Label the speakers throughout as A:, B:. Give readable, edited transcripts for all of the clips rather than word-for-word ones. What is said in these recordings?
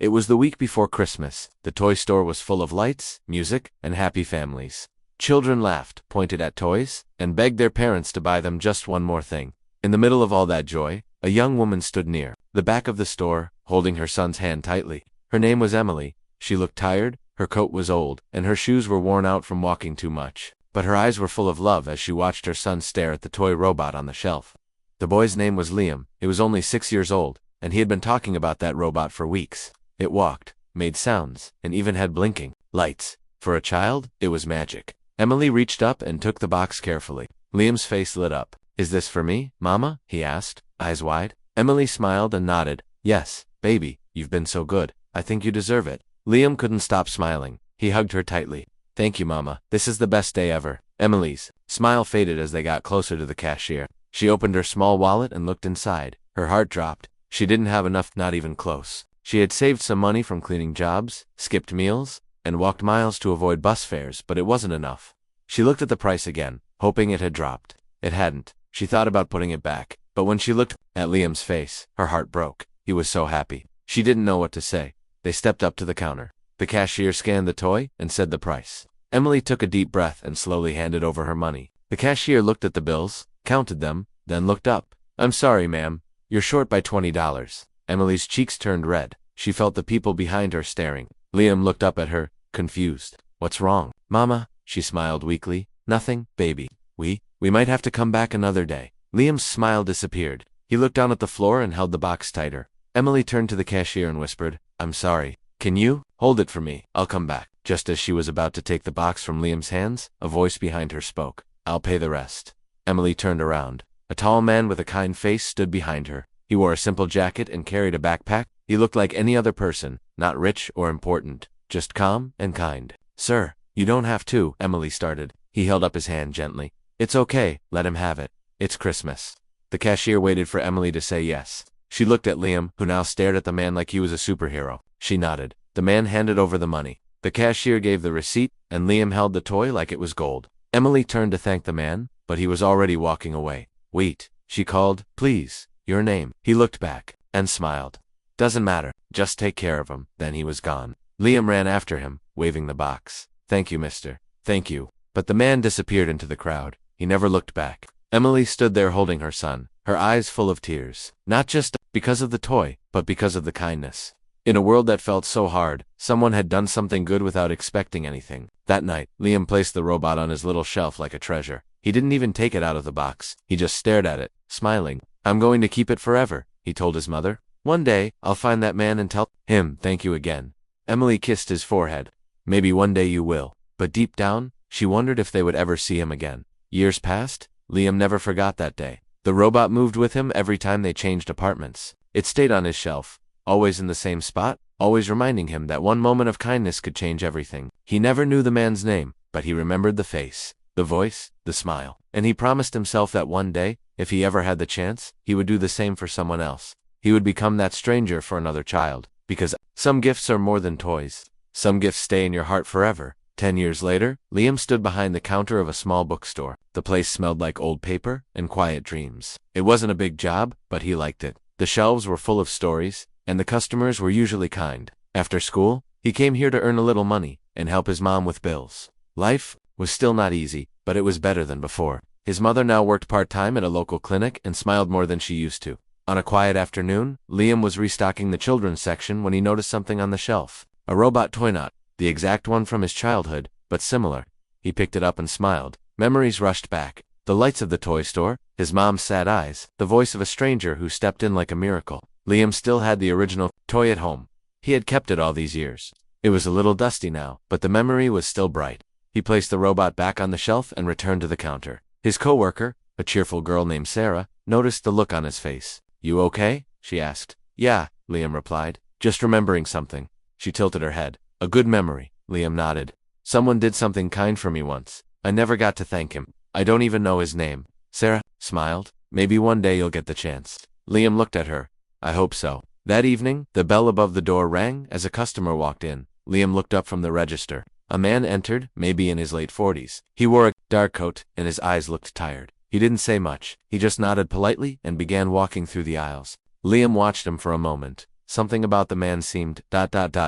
A: It was the week before Christmas. The toy store was full of lights, music, and happy families. Children laughed, pointed at toys, and begged their parents to buy them just one more thing. In the middle of all that joy, a young woman stood near the back of the store, holding her son's hand tightly. Her name was Emily. She looked tired, her coat was old, and her shoes were worn out from walking too much. But her eyes were full of love as she watched her son stare at the toy robot on the shelf. The boy's name was Liam. He was only 6 years old, and he had been talking about that robot for weeks. It walked, made sounds, and even had blinking lights. For a child, it was magic. Emily reached up and took the box carefully. Liam's face lit up. "Is this for me, Mama?" he asked, eyes wide. Emily smiled and nodded. "Yes, baby, you've been so good. I think you deserve it." Liam couldn't stop smiling. He hugged her tightly. "Thank you, Mama. This is the best day ever." Emily's smile faded as they got closer to the cashier. She opened her small wallet and looked inside. Her heart dropped. She didn't have enough, not even close. She had saved some money from cleaning jobs, skipped meals, and walked miles to avoid bus fares, but it wasn't enough. She looked at the price again, hoping it had dropped. It hadn't. She thought about putting it back, but when she looked at Liam's face, her heart broke. He was so happy. She didn't know what to say. They stepped up to the counter. The cashier scanned the toy and said the price. Emily took a deep breath and slowly handed over her money. The cashier looked at the bills, counted them, then looked up. "I'm sorry, ma'am. You're short by $20. Emily's cheeks turned red. She felt the people behind her staring. Liam looked up at her, confused. "What's wrong, Mama?" She smiled weakly. "Nothing, baby. We might have to come back another day." Liam's smile disappeared. He looked down at the floor and held the box tighter. Emily turned to the cashier and whispered, "I'm sorry. Can you hold it for me? I'll come back." Just as she was about to take the box from Liam's hands, a voice behind her spoke. "I'll pay the rest." Emily turned around. A tall man with a kind face stood behind her. He wore a simple jacket and carried a backpack. He looked like any other person, not rich or important, just calm and kind. "Sir, you don't have to," Emily started. He held up his hand gently. "It's okay, let him have it. It's Christmas." The cashier waited for Emily to say yes. She looked at Liam, who now stared at the man like he was a superhero. She nodded. The man handed over the money. The cashier gave the receipt, and Liam held the toy like it was gold. Emily turned to thank the man, but he was already walking away. "Wait," she called. "Please, your name." He looked back and smiled. "Doesn't matter, just take care of him." Then he was gone. Liam ran after him, waving the box. "Thank you, mister. Thank you." But the man disappeared into the crowd. He never looked back. Emily stood there holding her son, her eyes full of tears, not just because of the toy, but because of the kindness. In a world that felt so hard, someone had done something good without expecting anything. That night, Liam placed the robot on his little shelf like a treasure. He didn't even take it out of the box. He just stared at it, smiling. "I'm going to keep it forever," he told his mother. "One day, I'll find that man and tell him thank you again." Emily kissed his forehead. "Maybe one day you will." But deep down, she wondered if they would ever see him again. Years passed. Liam never forgot that day. The robot moved with him every time they changed apartments. It stayed on his shelf, always in the same spot, always reminding him that one moment of kindness could change everything. He never knew the man's name, but he remembered the face, the voice, the smile. And he promised himself that one day, if he ever had the chance, he would do the same for someone else. He would become that stranger for another child. Because some gifts are more than toys. Some gifts stay in your heart forever. 10 years later, Liam stood behind the counter of a small bookstore. The place smelled like old paper and quiet dreams. It wasn't a big job, but he liked it. The shelves were full of stories, and the customers were usually kind. After school, he came here to earn a little money and help his mom with bills. Life was still not easy, but it was better than before. His mother now worked part-time at a local clinic and smiled more than she used to. On a quiet afternoon, Liam was restocking the children's section when he noticed something on the shelf. A robot toy, not the exact one from his childhood, but similar. He picked it up and smiled. Memories rushed back. The lights of the toy store, his mom's sad eyes, the voice of a stranger who stepped in like a miracle. Liam still had the original toy at home. He had kept it all these years. It was a little dusty now, but the memory was still bright. He placed the robot back on the shelf and returned to the counter. His coworker, a cheerful girl named Sarah, noticed the look on his face. "You okay?" she asked. "Yeah," Liam replied. "Just remembering something." She tilted her head. "A good memory," Liam nodded. "Someone did something kind for me once. I never got to thank him. I don't even know his name." Sarah smiled. "Maybe one day you'll get the chance." Liam looked at her. "I hope so." That evening, the bell above the door rang as a customer walked in. Liam looked up from the register. A man entered, maybe in his late 40s. He wore a dark coat, and his eyes looked tired. He didn't say much. He just nodded politely and began walking through the aisles. Liam watched him for a moment. something about the man seemed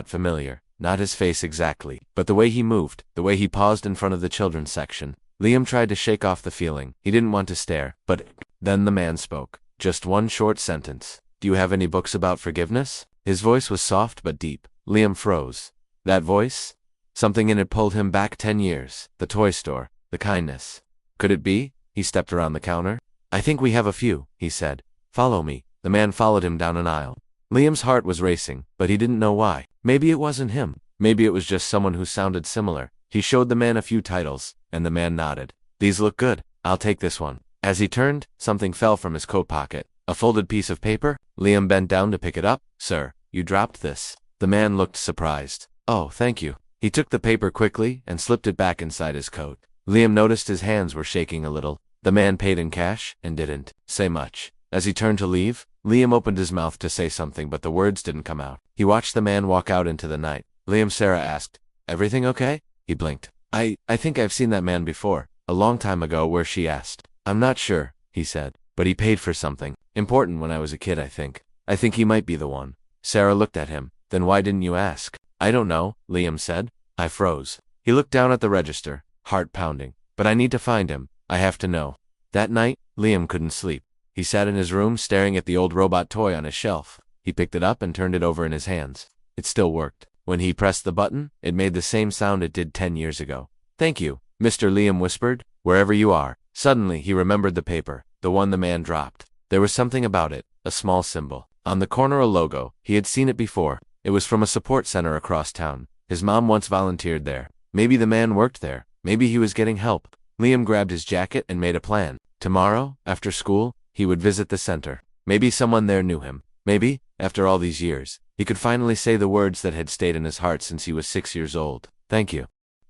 A: familiar. Not his face exactly, but the way he moved, the way he paused in front of the children's section. Liam tried to shake off the feeling. He didn't want to stare, but then the man spoke. Just one short sentence. Do you have any books about forgiveness? His voice was soft but deep. Liam froze. That voice? Something in it pulled him back 10 years. The toy store. The kindness. Could it be? He stepped around the counter. I think we have a few, he said. Follow me. The man followed him down an aisle. Liam's heart was racing, but he didn't know why. Maybe it wasn't him. Maybe it was just someone who sounded similar. He showed the man a few titles, and the man nodded. These look good. I'll take this one. As he turned, something fell from his coat pocket. A folded piece of paper. Liam bent down to pick it up. Sir, you dropped this. The man looked surprised. Oh, thank you. He took the paper quickly and slipped it back inside his coat. Liam noticed his hands were shaking a little. The man paid in cash and didn't say much. As he turned to leave, Liam opened his mouth to say something, but the words didn't come out. He watched the man walk out into the night. Sarah asked, everything okay? He blinked. I think I've seen that man before. A long time ago. Where? She asked. I'm not sure, he said, but he paid for something important when I was a kid, I think. I think he might be the one. Sarah looked at him. Then why didn't you ask? I don't know, Liam said. I froze. He looked down at the register, heart pounding. But I need to find him. I have to know. That night, Liam couldn't sleep. He sat in his room staring at the old robot toy on his shelf. He picked it up and turned it over in his hands. It still worked. When he pressed the button, it made the same sound it did 10 years ago. Thank you, Mr. Liam whispered, wherever you are. Suddenly, he remembered the paper, the one the man dropped. There was something about it, a small symbol. On the corner, a logo. He had seen it before. It was from a support center across town. His mom once volunteered there. Maybe the man worked there. Maybe he was getting help. Liam grabbed his jacket and made a plan. Tomorrow, after school, he would visit the center. Maybe someone there knew him. Maybe, after all these years, he could finally say the words that had stayed in his heart since he was 6 years old. Thank you.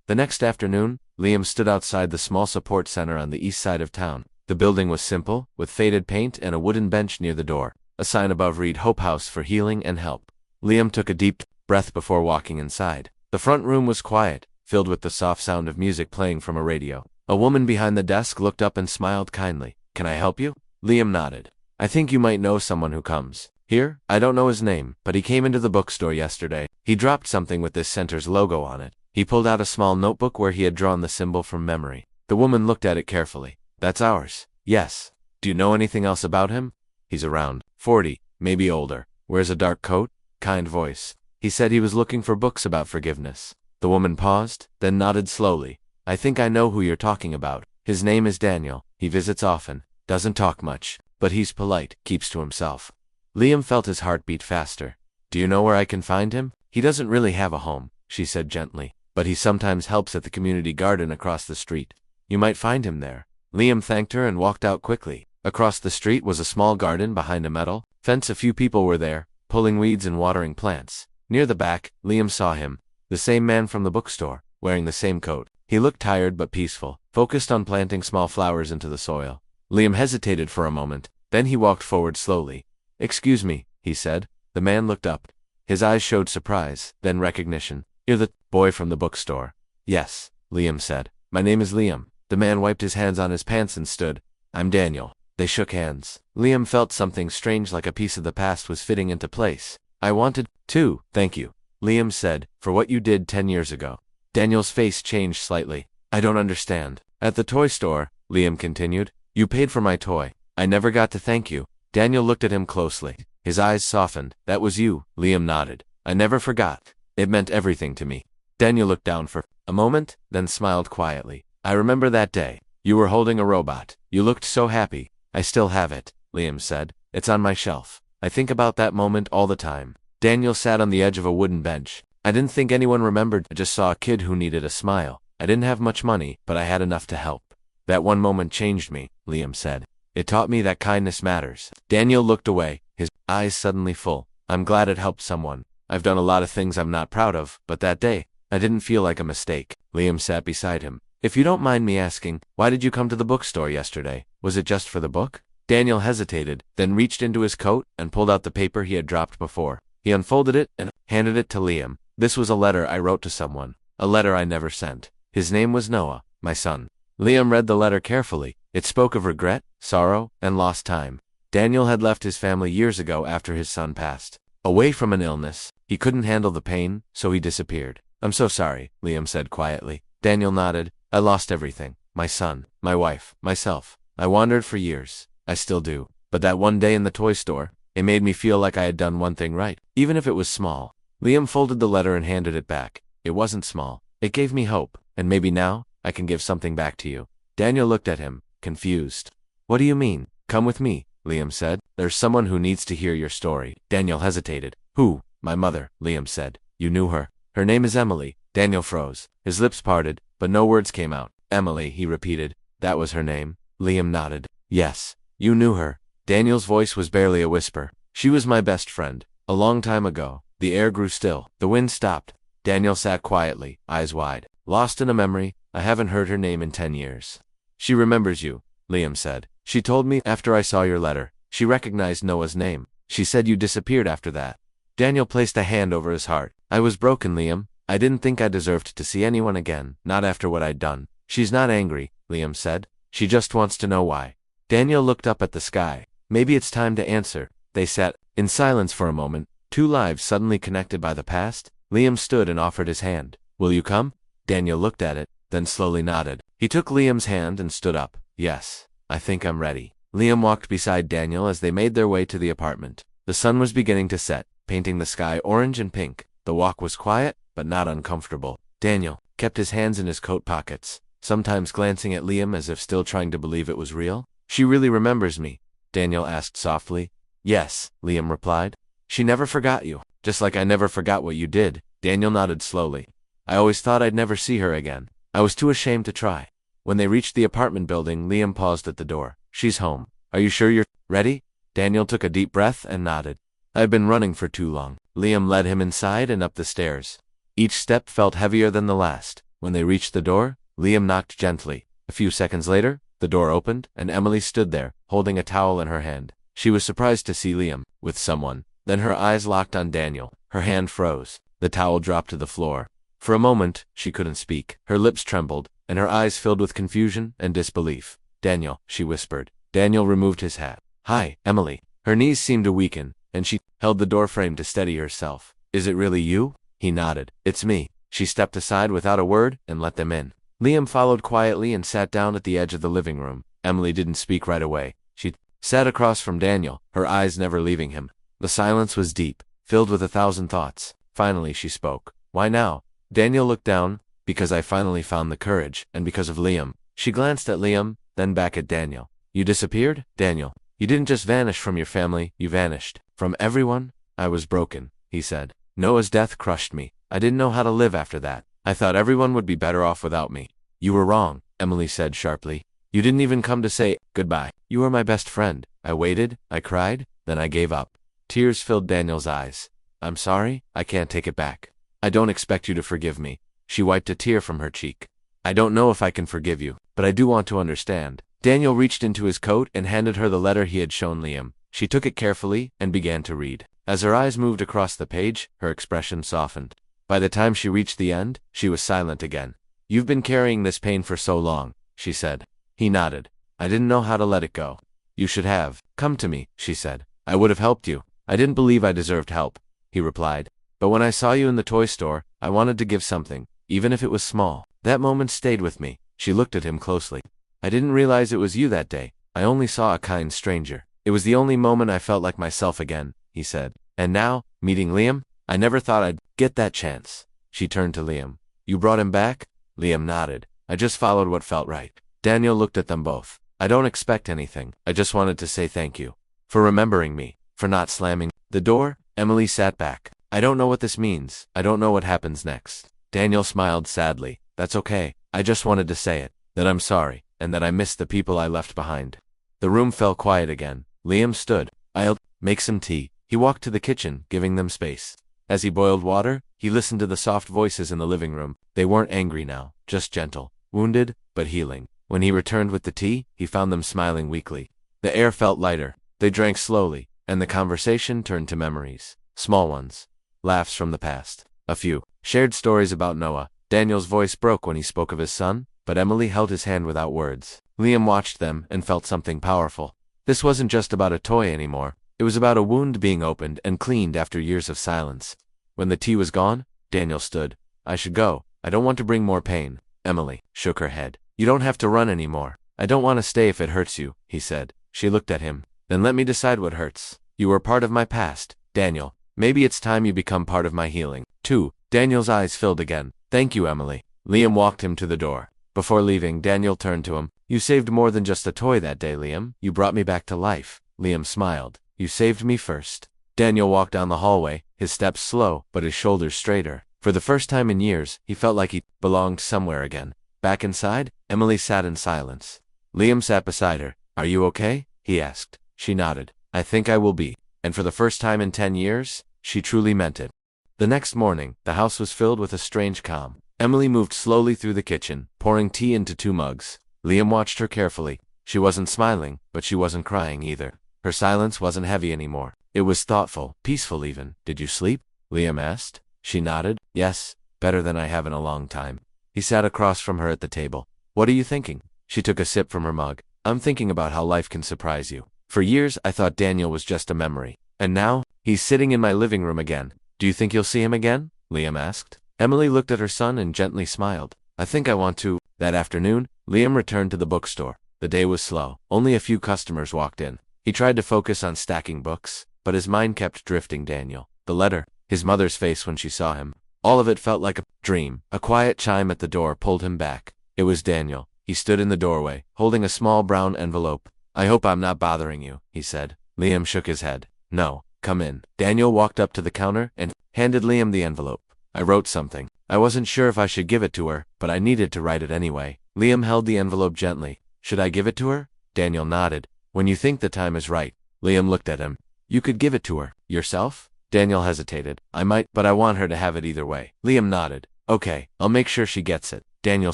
A: The next afternoon, Liam stood outside the small support center on the east side of town. The building was simple, with faded paint and a wooden bench near the door. A sign above read Hope House for healing and help. Liam took a deep breath before walking inside. The front room was quiet, filled with the soft sound of music playing from a radio. A woman behind the desk looked up and smiled kindly. Can I help you? Liam nodded. I think you might know someone who comes here. I don't know his name, but he came into the bookstore yesterday. He dropped something with this center's logo on it. He pulled out a small notebook where he had drawn the symbol from memory. The woman looked at it carefully. That's ours. Yes. Do you know anything else about him? He's around 40, maybe older. Wears a dark coat. Kind voice. He said he was looking for books about forgiveness. The woman paused, then nodded slowly. I think I know who you're talking about. His name is Daniel. He visits often. Doesn't talk much, but he's polite, keeps to himself. Liam felt his heart beat faster. Do you know where I can find him? He doesn't really have a home, she said gently, but he sometimes helps at the community garden across the street. You might find him there. Liam thanked her and walked out quickly. Across the street was a small garden behind a metal fence. A few people were there, pulling weeds and watering plants. Near the back, Liam saw him, the same man from the bookstore, wearing the same coat. He looked tired but peaceful, focused on planting small flowers into the soil. Liam hesitated for a moment, then he walked forward slowly. Excuse me, he said. The man looked up. His eyes showed surprise, then recognition. You're the boy from the bookstore. Yes, Liam said. My name is Liam. The man wiped his hands on his pants and stood. I'm Daniel. They shook hands. Liam felt something strange, like a piece of the past was fitting into place. I wanted to thank you, Liam said, for what you did 10 years ago. Daniel's face changed slightly. I don't understand. At the toy store, Liam continued, you paid for my toy. I never got to thank you. Daniel looked at him closely. His eyes softened. That was you, Liam nodded. I never forgot. It meant everything to me. Daniel looked down for a moment, then smiled quietly. I remember that day. You were holding a robot. You looked so happy. I still have it, Liam said. It's on my shelf. I think about that moment all the time. Daniel sat on the edge of a wooden bench. I didn't think anyone remembered. I just saw a kid who needed a smile. I didn't have much money, but I had enough to help. That one moment changed me, Liam said. It taught me that kindness matters. Daniel looked away, his eyes suddenly full. I'm glad it helped someone. I've done a lot of things I'm not proud of, but that day, I didn't feel like a mistake. Liam sat beside him. If you don't mind me asking, why did you come to the bookstore yesterday? Was it just for the book? Daniel hesitated, then reached into his coat and pulled out the paper he had dropped before. He unfolded it and handed it to Liam. This was a letter I wrote to someone. A letter I never sent. His name was Noah, my son. Liam read the letter carefully. It spoke of regret, sorrow, and lost time. Daniel had left his family years ago after his son passed. away from an illness. He couldn't handle the pain, so he disappeared. I'm so sorry, Liam said quietly. Daniel nodded. I lost everything. My son, my wife, myself. I wandered for years. I still do. But that one day in the toy store, it made me feel like I had done one thing right, even if it was small. Liam folded the letter and handed it back. It wasn't small. It gave me hope, and maybe now, I can give something back to you. Daniel looked at him, confused. What do you mean? Come with me, Liam said. There's someone who needs to hear your story. Daniel hesitated. Who? My mother, Liam said. You knew her. Her name is Emily. Daniel froze. His lips parted, but no words came out. Emily, he repeated. That was her name. Liam nodded. Yes. You knew her. Daniel's voice was barely a whisper. She was my best friend. A long time ago. The air grew still. The wind stopped. Daniel sat quietly, eyes wide. Lost in a memory. I haven't heard her name in 10 years. She remembers you, Liam said. She told me after I saw your letter. She recognized Noah's name. She said you disappeared after that. Daniel placed a hand over his heart. I was broken, Liam. I didn't think I deserved to see anyone again, not after what I'd done. She's not angry, Liam said. She just wants to know why. Daniel looked up at the sky. Maybe it's time to answer. They sat in silence for a moment, two lives suddenly connected by the past. Liam stood and offered his hand. Will you come? Daniel looked at it, then slowly nodded. He took Liam's hand and stood up. Yes, I think I'm ready. Liam walked beside Daniel as they made their way to the apartment. The sun was beginning to set, painting the sky orange and pink. The walk was quiet, but not uncomfortable. Daniel kept his hands in his coat pockets, sometimes glancing at Liam as if still trying to believe it was real. She really remembers me? Daniel asked softly. Yes, Liam replied. She never forgot you, just like I never forgot what you did. Daniel nodded slowly. I always thought I'd never see her again. I was too ashamed to try. When they reached the apartment building, Liam paused at the door. She's home. Are you sure you're ready? Daniel took a deep breath and nodded. I've been running for too long. Liam led him inside and up the stairs. Each step felt heavier than the last. When they reached the door, Liam knocked gently. A few seconds later, the door opened, and Emily stood there, holding a towel in her hand. She was surprised to see Liam with someone. Then her eyes locked on Daniel. Her hand froze. The towel dropped to the floor. For a moment, she couldn't speak. Her lips trembled, and her eyes filled with confusion and disbelief. Daniel, she whispered. Daniel removed his hat. Hi, Emily. Her knees seemed to weaken, and she held the doorframe to steady herself. Is it really you? He nodded. It's me. She stepped aside without a word and let them in. Liam followed quietly and sat down at the edge of the living room. Emily didn't speak right away. She sat across from Daniel, her eyes never leaving him. The silence was deep, filled with 1,000 thoughts. Finally she spoke. Why now? Daniel looked down. Because I finally found the courage, and because of Liam. She glanced at Liam, then back at Daniel. You disappeared, Daniel? You didn't just vanish from your family, you vanished. From everyone? I was broken, he said. Noah's death crushed me. I didn't know how to live after that. I thought everyone would be better off without me. You were wrong, Emily said sharply. You didn't even come to say goodbye. You were my best friend. I waited, I cried, then I gave up. Tears filled Daniel's eyes. I'm sorry, I can't take it back. I don't expect you to forgive me. She wiped a tear from her cheek. I don't know if I can forgive you, but I do want to understand. Daniel reached into his coat and handed her the letter he had shown Liam. She took it carefully and began to read. As her eyes moved across the page, her expression softened. By the time she reached the end, she was silent again. You've been carrying this pain for so long, she said. He nodded. I didn't know how to let it go. You should have. Come to me, she said. I would have helped you. I didn't believe I deserved help, he replied. But when I saw you in the toy store, I wanted to give something, even if it was small. That moment stayed with me. She looked at him closely. I didn't realize it was you that day. I only saw a kind stranger. It was the only moment I felt like myself again, he said. And now, meeting Liam, I never thought I'd get that chance. She turned to Liam. You brought him back? Liam nodded. I just followed what felt right. Daniel looked at them both. I don't expect anything. I just wanted to say thank you. For remembering me. For not slamming the door. Emily sat back. I don't know what this means. I don't know what happens next. Daniel smiled sadly. That's okay. I just wanted to say it. That I'm sorry, and that I missed the people I left behind. The room fell quiet again. Liam stood. I'll make some tea. He walked to the kitchen, giving them space. As he boiled water, he listened to the soft voices in the living room. They weren't angry now, just gentle, wounded, but healing. When he returned with the tea, he found them smiling weakly. The air felt lighter. They drank slowly, and the conversation turned to memories. Small ones. Laughs from the past. A few. Shared stories about Noah. Daniel's voice broke when he spoke of his son, but Emily held his hand without words. Liam watched them and felt something powerful. This wasn't just about a toy anymore. It was about a wound being opened and cleaned after years of silence. When the tea was gone, Daniel stood. I should go. I don't want to bring more pain. Emily shook her head. You don't have to run anymore. I don't want to stay if it hurts you, he said. She looked at him. Then let me decide what hurts. You were part of my past, Daniel. Maybe it's time you become part of my healing, too. Daniel's eyes filled again. Thank you, Emily. Liam walked him to the door. Before leaving, Daniel turned to him. You saved more than just a toy that day, Liam. You brought me back to life. Liam smiled. You saved me first. Daniel walked down the hallway, his steps slow, but his shoulders straighter. For the first time in years, he felt like he belonged somewhere again. Back inside, Emily sat in silence. Liam sat beside her. Are you okay? He asked. She nodded. I think I will be. And for the first time in 10 years, she truly meant it. The next morning, the house was filled with a strange calm. Emily moved slowly through the kitchen, pouring tea into 2 mugs. Liam watched her carefully. She wasn't smiling, but she wasn't crying either. Her silence wasn't heavy anymore. It was thoughtful, peaceful even. Did you sleep? Liam asked. She nodded. Yes, better than I have in a long time. He sat across from her at the table. What are you thinking? She took a sip from her mug. I'm thinking about how life can surprise you. For years, I thought Daniel was just a memory. And now, he's sitting in my living room again. Do you think you'll see him again? Liam asked. Emily looked at her son and gently smiled. I think I want to. That afternoon, Liam returned to the bookstore. The day was slow. Only a few customers walked in. He tried to focus on stacking books, but his mind kept drifting Daniel. The letter, his mother's face when she saw him. All of it felt like a dream. A quiet chime at the door pulled him back. It was Daniel. He stood in the doorway, holding a small brown envelope. I hope I'm not bothering you, he said. Liam shook his head. No, come in. Daniel walked up to the counter and handed Liam the envelope. I wrote something. I wasn't sure if I should give it to her, but I needed to write it anyway. Liam held the envelope gently. Should I give it to her? Daniel nodded. When you think the time is right. Liam looked at him. You could give it to her. Yourself? Daniel hesitated. I might, but I want her to have it either way. Liam nodded. Okay, I'll make sure she gets it. Daniel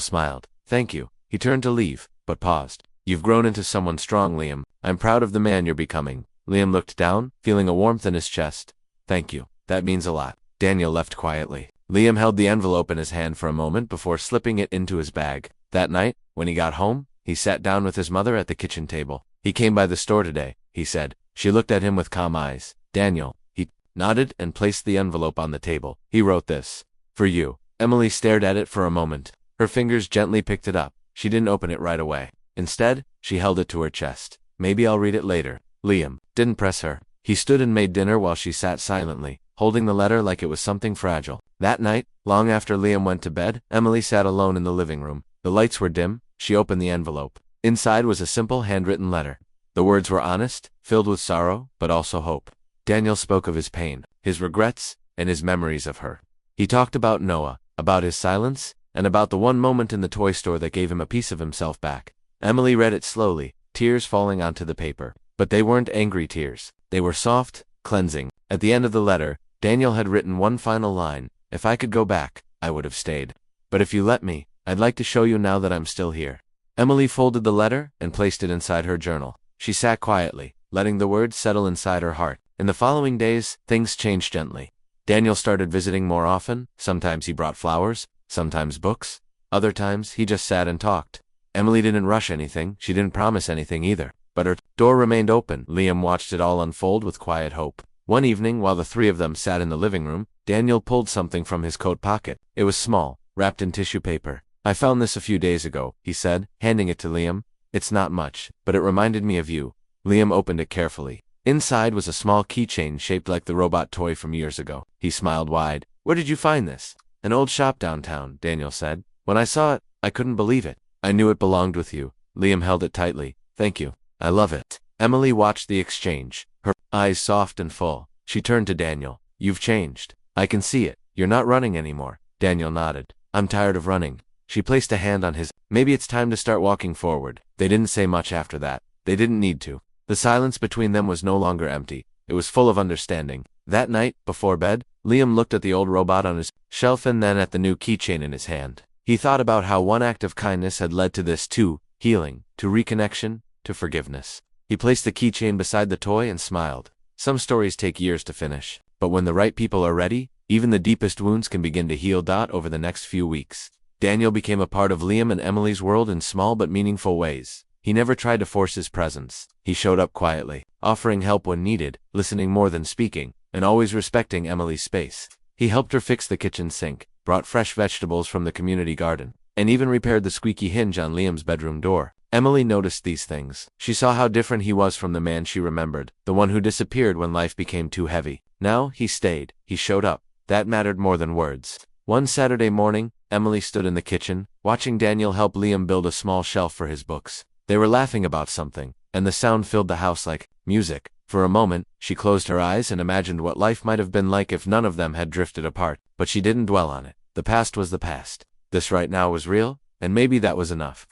A: smiled. Thank you. He turned to leave, but paused. You've grown into someone strong, Liam. I'm proud of the man you're becoming. Liam looked down, feeling a warmth in his chest. Thank you. That means a lot. Daniel left quietly. Liam held the envelope in his hand for a moment before slipping it into his bag. That night, when he got home, he sat down with his mother at the kitchen table. He came by the store today, he said. She looked at him with calm eyes. Daniel. He nodded and placed the envelope on the table. He wrote this. For you. Emily stared at it for a moment. Her fingers gently picked it up. She didn't open it right away. Instead, she held it to her chest. Maybe I'll read it later. Liam didn't press her. He stood and made dinner while she sat silently, holding the letter like it was something fragile. That night, long after Liam went to bed, Emily sat alone in the living room. The lights were dim. She opened the envelope. Inside was a simple handwritten letter. The words were honest, filled with sorrow, but also hope. Daniel spoke of his pain, his regrets, and his memories of her. He talked about Noah, about his silence, and about the one moment in the toy store that gave him a piece of himself back. Emily read it slowly, tears falling onto the paper. But they weren't angry tears. They were soft, cleansing. At the end of the letter, Daniel had written one final line. If I could go back, I would have stayed. But if you let me, I'd like to show you now that I'm still here. Emily folded the letter and placed it inside her journal. She sat quietly, letting the words settle inside her heart. In the following days, things changed gently. Daniel started visiting more often. Sometimes he brought flowers, sometimes books. Other times, he just sat and talked. Emily didn't rush anything. She didn't promise anything either. But her door remained open. Liam watched it all unfold with quiet hope. One evening, while the three of them sat in the living room, Daniel pulled something from his coat pocket. It was small, wrapped in tissue paper. I found this a few days ago, he said, handing it to Liam. It's not much, but it reminded me of you. Liam opened it carefully. Inside was a small keychain shaped like the robot toy from years ago. He smiled wide. Where did you find this? An old shop downtown, Daniel said. When I saw it, I couldn't believe it. I knew it belonged with you. Liam held it tightly. Thank you. I love it. Emily watched the exchange, her eyes soft and full. She turned to Daniel. You've changed. I can see it. You're not running anymore. Daniel nodded. I'm tired of running. She placed a hand on his. Maybe it's time to start walking forward. They didn't say much after that. They didn't need to. The silence between them was no longer empty. It was full of understanding. That night, before bed, Liam looked at the old robot on his shelf and then at the new keychain in his hand. He thought about how one act of kindness had led to this too, healing, to reconnection, to forgiveness. He placed the keychain beside the toy and smiled. Some stories take years to finish, but when the right people are ready, even the deepest wounds can begin to heal. Over the next few weeks, Daniel became a part of Liam and Emily's world in small but meaningful ways. He never tried to force his presence. He showed up quietly, offering help when needed, listening more than speaking, and always respecting Emily's space. He helped her fix the kitchen sink, brought fresh vegetables from the community garden, and even repaired the squeaky hinge on Liam's bedroom door. Emily noticed these things. She saw how different he was from the man she remembered, the one who disappeared when life became too heavy. Now, he stayed. He showed up. That mattered more than words. One Saturday morning, Emily stood in the kitchen, watching Daniel help Liam build a small shelf for his books. They were laughing about something, and the sound filled the house like music. For a moment, she closed her eyes and imagined what life might have been like if none of them had drifted apart, but she didn't dwell on it. The past was the past. This right now was real, and maybe that was enough.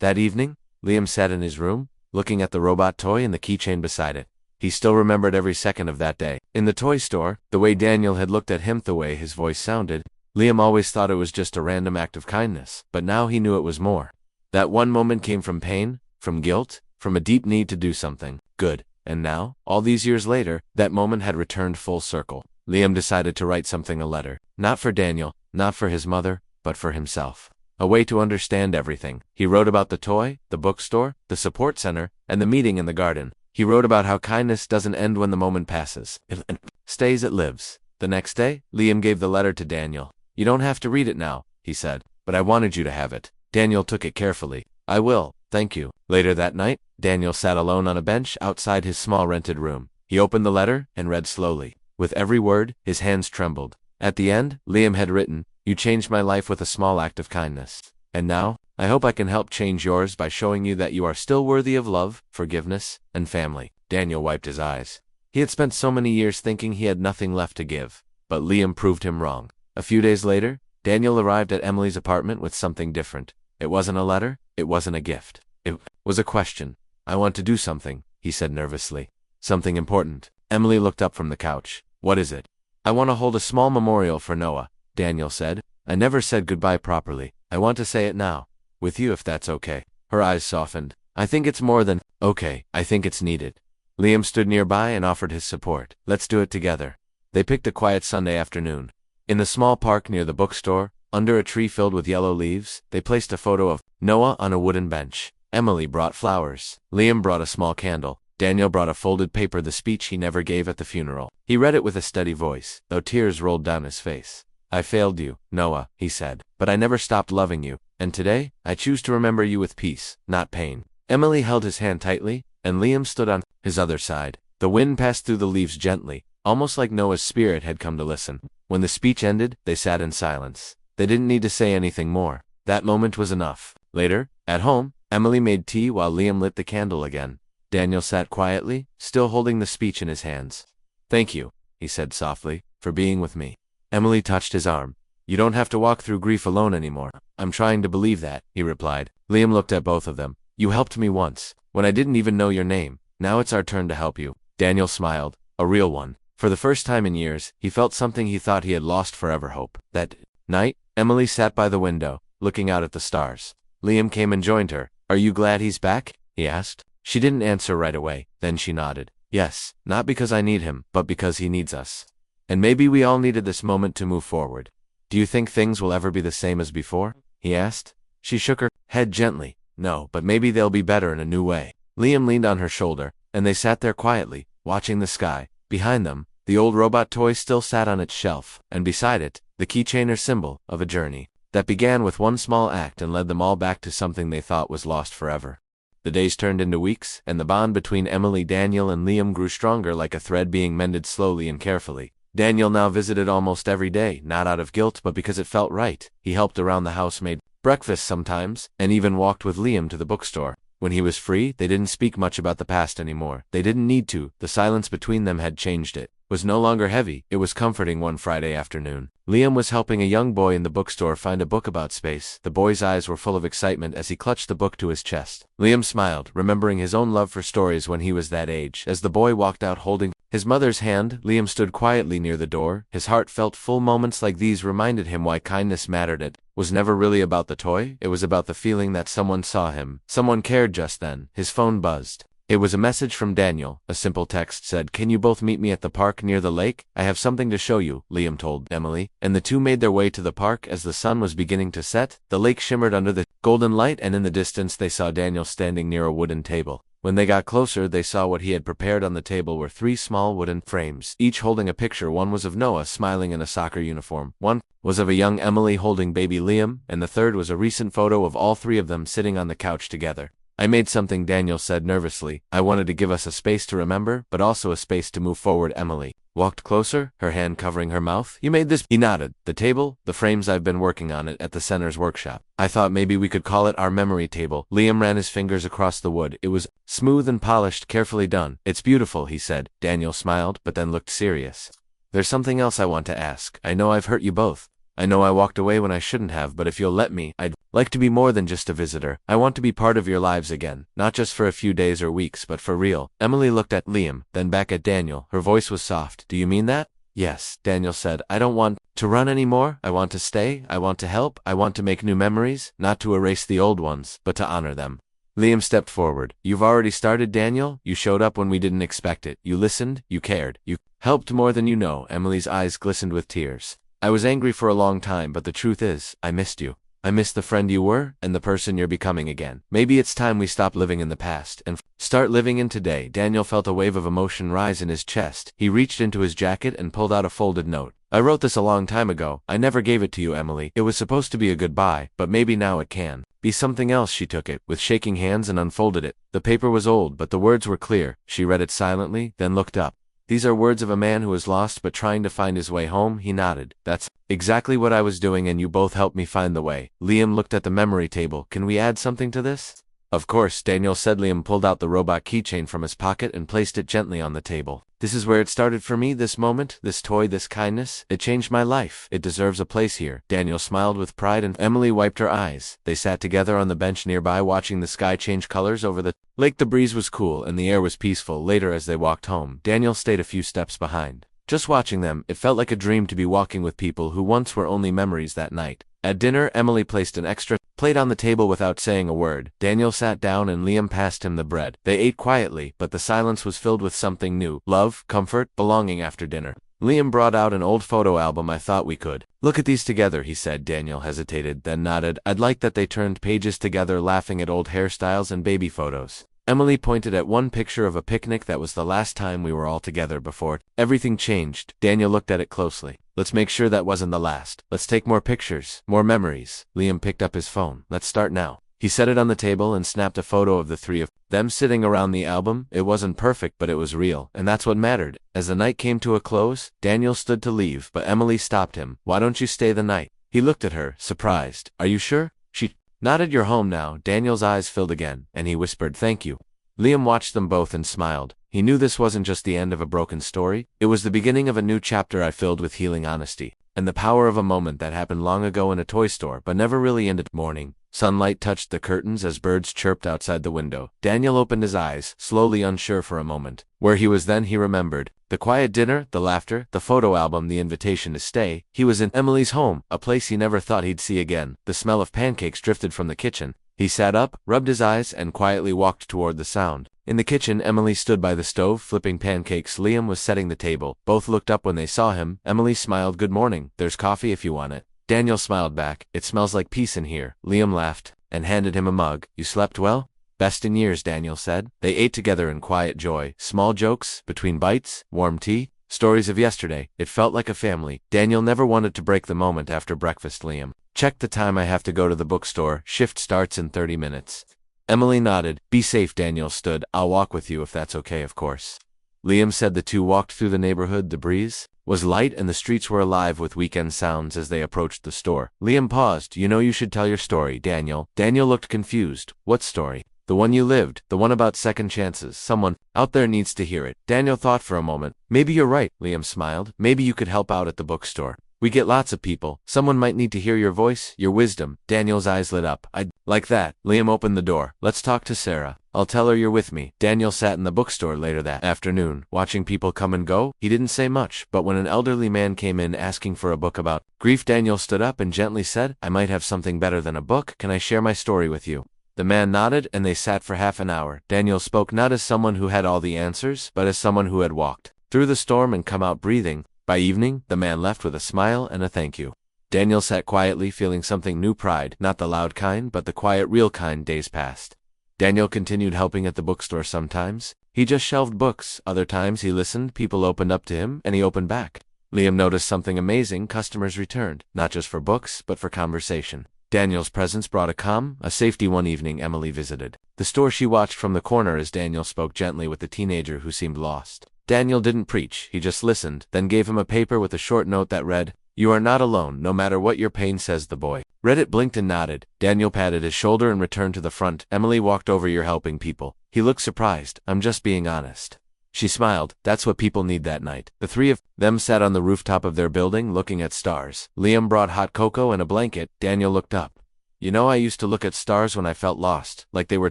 A: That evening, Liam sat in his room, looking at the robot toy and the keychain beside it. He still remembered every second of that day. In the toy store, the way Daniel had looked at him, the way his voice sounded, Liam always thought it was just a random act of kindness, but now he knew it was more. That one moment came from pain, from guilt, from a deep need to do something good. And now, all these years later, that moment had returned full circle. Liam decided to write something, a letter. Not for Daniel, not for his mother, but for himself. A way to understand everything. He wrote about the toy, the bookstore, the support center, and the meeting in the garden. He wrote about how kindness doesn't end when the moment passes. It stays, it lives. The next day, Liam gave the letter to Daniel. "You don't have to read it now," he said, "but I wanted you to have it." Daniel took it carefully. "I will, thank you." Later that night, Daniel sat alone on a bench outside his small rented room. He opened the letter and read slowly. With every word, his hands trembled. At the end, Liam had written, "You changed my life with a small act of kindness. And now, I hope I can help change yours by showing you that you are still worthy of love, forgiveness, and family." Daniel wiped his eyes. He had spent so many years thinking he had nothing left to give, but Liam proved him wrong. A few days later, Daniel arrived at Emily's apartment with something different. It wasn't a letter, it wasn't a gift. It was a question. "I want to do something," he said nervously. "Something important." Emily looked up from the couch. "What is it?" "I want to hold a small memorial for Noah," Daniel said. "I never said goodbye properly. I want to say it now. With you, if that's okay." Her eyes softened. "I think it's more than okay. I think it's needed." Liam stood nearby and offered his support. "Let's do it together." They picked a quiet Sunday afternoon. In the small park near the bookstore, under a tree filled with yellow leaves, they placed a photo of Noah on a wooden bench. Emily brought flowers. Liam brought a small candle. Daniel brought a folded paper, the speech he never gave at the funeral. He read it with a steady voice, though tears rolled down his face. "I failed you, Noah," he said, "but I never stopped loving you, and today, I choose to remember you with peace, not pain." Emily held his hand tightly, and Liam stood on his other side. The wind passed through the leaves gently, almost like Noah's spirit had come to listen. When the speech ended, they sat in silence. They didn't need to say anything more. That moment was enough. Later, at home, Emily made tea while Liam lit the candle again. Daniel sat quietly, still holding the speech in his hands. "Thank you," he said softly, "for being with me." Emily touched his arm. "You don't have to walk through grief alone anymore." "I'm trying to believe that," he replied. Liam looked at both of them. "You helped me once, when I didn't even know your name. Now it's our turn to help you." Daniel smiled, a real one. For the first time in years, he felt something he thought he had lost forever: hope. That night, Emily sat by the window, looking out at the stars. Liam came and joined her. "Are you glad he's back?" he asked. She didn't answer right away, then she nodded. "Yes, not because I need him, but because he needs us. And maybe we all needed this moment to move forward." "Do you think things will ever be the same as before?" he asked. She shook her head gently. "No, but maybe they'll be better in a new way." Liam leaned on her shoulder, and they sat there quietly, watching the sky. Behind them, the old robot toy still sat on its shelf, and beside it, the keychain or symbol of a journey that began with one small act and led them all back to something they thought was lost forever. The days turned into weeks, and the bond between Emily, Daniel, and Liam grew stronger, like a thread being mended slowly and carefully. Daniel now visited almost every day, not out of guilt but because it felt right. He helped around the house, made breakfast sometimes, and even walked with Liam to the bookstore. When he was free, they didn't speak much about the past anymore. They didn't need to. The silence between them had changed. It was no longer heavy. It was comforting. One Friday afternoon, Liam was helping a young boy in the bookstore find a book about space. The boy's eyes were full of excitement as he clutched the book to his chest. Liam smiled, remembering his own love for stories when he was that age. As the boy walked out holding his mother's hand, Liam stood quietly near the door. His heart felt full. Moments like these reminded him why kindness mattered. It was never really about the toy. It was about the feeling that someone saw him. Someone cared. Just then, his phone buzzed. It was a message from Daniel. A simple text said, "Can you both meet me at the park near the lake? I have something to show you," Liam told Emily, and the two made their way to the park. As the sun was beginning to set, the lake shimmered under the golden light, and in the distance they saw Daniel standing near a wooden table. When they got closer, they saw what he had prepared. On the table were 3 small wooden frames, each holding a picture. One was of Noah smiling in a soccer uniform, one was of a young Emily holding baby Liam, and the third was a recent photo of all 3 of them sitting on the couch together. I made something, Daniel said nervously. I wanted to give us a space to remember, but also a space to move forward. Emily walked closer, her hand covering her mouth. You made this? He nodded. The table, the frames, I've been working on it at the center's workshop. I thought maybe we could call it our memory table. Liam ran his fingers across the wood. It was smooth and polished, carefully done. It's beautiful, he said. Daniel smiled, but then looked serious. There's something else I want to ask. I know I've hurt you both. I know I walked away when I shouldn't have, but if you'll let me, I'd like to be more than just a visitor. I want to be part of your lives again, not just for a few days or weeks, but for real. Emily looked at Liam, then back at Daniel. Her voice was soft. Do you mean that? Yes, Daniel said. I don't want to run anymore. I want to stay. I want to help. I want to make new memories, not to erase the old ones, but to honor them. Liam stepped forward. You've already started, Daniel. You showed up when we didn't expect it. You listened. You cared. You helped more than you know. Emily's eyes glistened with tears. I was angry for a long time, but the truth is, I missed you. I missed the friend you were, and the person you're becoming again. Maybe it's time we stop living in the past, and start living in today. Daniel felt a wave of emotion rise in his chest. He reached into his jacket and pulled out a folded note. I wrote this a long time ago. I never gave it to you, Emily. It was supposed to be a goodbye, but maybe now it can be something else. She took it, with shaking hands, and unfolded it. The paper was old, but the words were clear. She read it silently, then looked up. These are words of a man who was lost but trying to find his way home. He nodded. That's exactly what I was doing, and you both helped me find the way. Liam looked at the memory table. Can we add something to this? Of course, Daniel said. Liam pulled out the robot keychain from his pocket and placed it gently on the table. This is where it started for me, this moment, this toy, this kindness. It changed my life. It deserves a place here. Daniel smiled with pride, and Emily wiped her eyes. They sat together on the bench nearby, watching the sky change colors over the lake. The breeze was cool, and the air was peaceful. Later, as they walked home, Daniel stayed a few steps behind. Just watching them, it felt like a dream to be walking with people who once were only memories. That night, at dinner, Emily placed an extra plate on the table without saying a word. Daniel sat down and Liam passed him the bread. They ate quietly, but the silence was filled with something new. Love, comfort, belonging. After dinner, Liam brought out an old photo album. I thought we could look at these together, he said. Daniel hesitated, then nodded. I'd like that. They turned pages together, laughing at old hairstyles and baby photos. Emily pointed at one picture of a picnic. That was the last time we were all together before everything changed. Daniel looked at it closely. Let's make sure that wasn't the last. Let's take more pictures, more memories. Liam picked up his phone. Let's start now. He set it on the table and snapped a photo of the 3 of them sitting around the album. It wasn't perfect, but it was real, and that's what mattered. As the night came to a close, Daniel stood to leave, but Emily stopped him. Why don't you stay the night? He looked at her, surprised. Are you sure? She nodded. You're home now. Daniel's eyes filled again, and he whispered, thank you. Liam watched them both and smiled. He knew this wasn't just the end of a broken story. It was the beginning of a new chapter, filled with healing, honesty, and the power of a moment that happened long ago in a toy store but never really ended. Morning. Sunlight touched the curtains as birds chirped outside the window. Daniel opened his eyes, slowly, unsure for a moment where he was. Then he remembered. The quiet dinner, the laughter, the photo album, the invitation to stay. He was in Emily's home, a place he never thought he'd see again. The smell of pancakes drifted from the kitchen. He sat up, rubbed his eyes, and quietly walked toward the sound. In the kitchen, Emily stood by the stove, flipping pancakes. Liam was setting the table. Both looked up when they saw him. Emily smiled. Good morning. There's coffee if you want it. Daniel smiled back. It smells like peace in here. Liam laughed and handed him a mug. You slept well? Best in years, Daniel said. They ate together in quiet joy. Small jokes between bites, warm tea, stories of yesterday. It felt like a family. Daniel never wanted to break the moment. After breakfast, Liam checked the time. I have to go to the bookstore. Shift starts in 30 minutes. Emily nodded. Be safe. Daniel stood. I'll walk with you if that's okay, of course. Liam said. The two walked through the neighborhood. The breeze was light and the streets were alive with weekend sounds. As they approached the store, Liam paused. You know, you should tell your story, Daniel. Daniel looked confused. What story? The one you lived, the one about second chances. Someone out there needs to hear it. Daniel thought for a moment. Maybe you're right, Liam smiled. Maybe you could help out at the bookstore. We get lots of people. Someone might need to hear your voice, your wisdom. Daniel's eyes lit up. I'd like that. Liam opened the door. Let's talk to Sarah. I'll tell her you're with me. Daniel sat in the bookstore later that afternoon, watching people come and go. He didn't say much, but when an elderly man came in asking for a book about grief, Daniel stood up and gently said, I might have something better than a book. Can I share my story with you? The man nodded, and they sat for half an hour. Daniel spoke not as someone who had all the answers, but as someone who had walked through the storm and come out breathing. By evening, the man left with a smile and a thank you. Daniel sat quietly, feeling something new. Pride, not the loud kind, but the quiet, real kind. Days passed. Daniel continued helping at the bookstore. Sometimes he just shelved books, other times he listened, people opened up to him, and he opened back. Liam noticed something amazing. Customers returned, not just for books, but for conversation. Daniel's presence brought a calm, a safety. One evening, Emily visited the store. She watched from the corner as Daniel spoke gently with the teenager who seemed lost. Daniel didn't preach, he just listened, then gave him a paper with a short note that read, "You are not alone, no matter what your pain says." The boy read it, blinked and nodded. Daniel patted his shoulder and returned to the front. Emily walked over. "You're helping people." He looked surprised. "I'm just being honest." She smiled. "That's what people need." That night, the three of them sat on the rooftop of their building, looking at stars. Liam brought hot cocoa and a blanket. Daniel looked up. "You know, I used to look at stars when I felt lost, like they were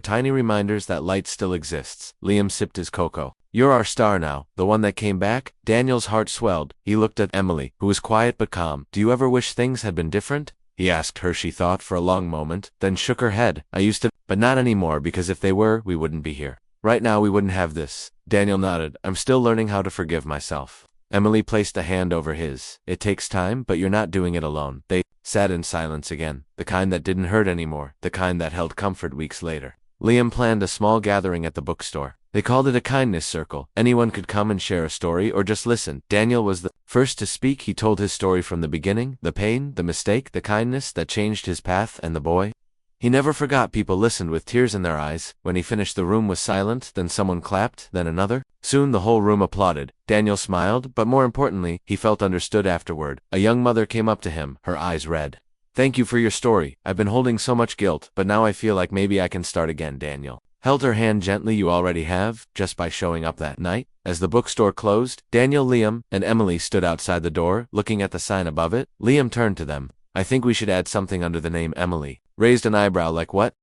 A: tiny reminders that light still exists." Liam sipped his cocoa. "You're our star now, the one that came back." Daniel's heart swelled. He looked at Emily, who was quiet but calm. "Do you ever wish things had been different?" he asked her. She thought for a long moment, then shook her head. "I used to, but not anymore, because if they were, we wouldn't be here. Right now we wouldn't have this." Daniel nodded. "I'm still learning how to forgive myself." Emily placed a hand over his. "It takes time, but you're not doing it alone." They sat in silence again, the kind that didn't hurt anymore, the kind that held comfort. Weeks later, Liam planned a small gathering at the bookstore. They called it a kindness circle. Anyone could come and share a story or just listen. Daniel was the first to speak. He told his story from the beginning, the pain, the mistake, the kindness that changed his path, and the boy he never forgot. People listened with tears in their eyes. When he finished, the room was silent, then someone clapped, then another. Soon the whole room applauded. Daniel smiled, but more importantly, he felt understood. Afterward, a young mother came up to him, her eyes red. "Thank you for your story. I've been holding so much guilt, but now I feel like maybe I can start again." Daniel held her hand gently. "You already have, just by showing up." That night, as the bookstore closed, Daniel, Liam, and Emily stood outside the door, looking at the sign above it. Liam turned to them. "I think we should add something under the name." Emily raised an eyebrow. "Like what?"